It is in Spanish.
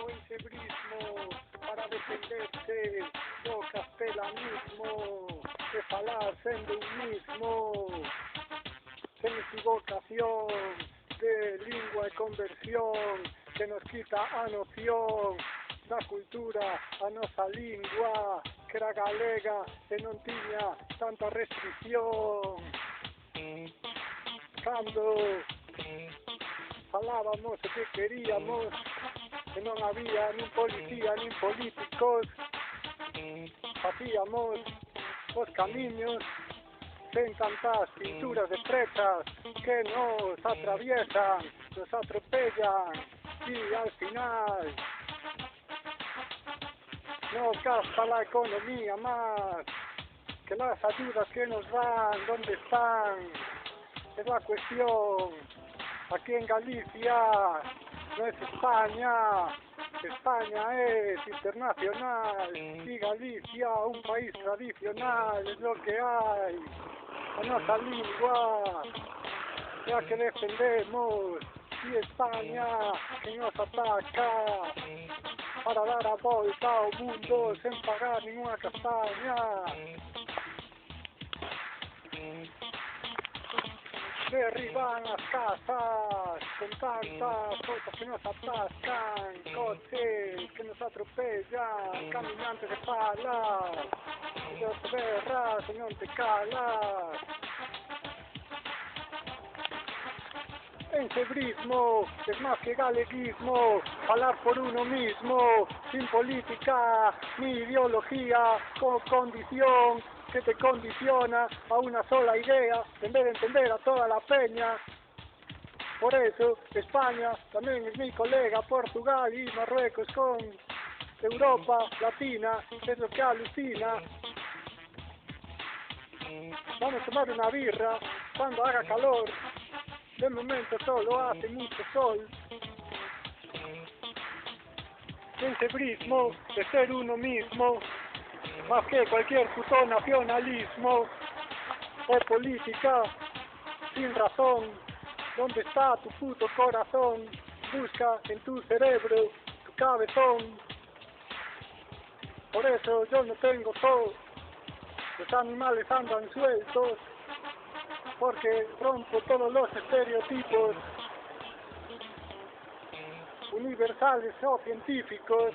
o encebrismo para defenderse do castelanismo, de falar sendo un mismo, sen equivocación, de lingua e conversión, que nos quita a noción da cultura, a nosa lingua, que era galega e non tiña tanta restricción. Cando falábamos o que queríamos, que non había nin policía nin políticos, facíamos os camiños sen tantas pinturas de flechas que nos atraviesan, nos atropellan y al final nos gasta la economía más que las ayudas que nos dan. ¿Dónde están? Es la cuestión. Aquí en Galicia no es España, España es internacional y Galicia un país tradicional, es lo que hay. A nosa lingua é a que defendemos e España que nos ataca para dar a volta ao mundo sen pagar ninguna castaña. Derriban as casas con tantas cosas que nos atascan, coches que nos atropellan, caminantes de palas, que os berras e non te calas. Encebrismo es más que galeguismo, falar por uno mismo, sin política ni ideología, con condición que te condiciona a una sola idea, en vez de entender a toda la peña. Por eso España también es mi colega, Portugal y Marruecos con Europa Latina, es lo que alucina. Vamos a tomar una birra cuando haga calor. De momento solo hace mucho sol. Encebrismo de ser uno mismo, más que cualquier puto nacionalismo o política sin razón. ¿Dónde está tu puto corazón? Busca en tu cerebro, tu cabezón. Por eso yo no tengo todo. Los animales andan sueltos, porque rompo todos los estereotipos universales o científicos.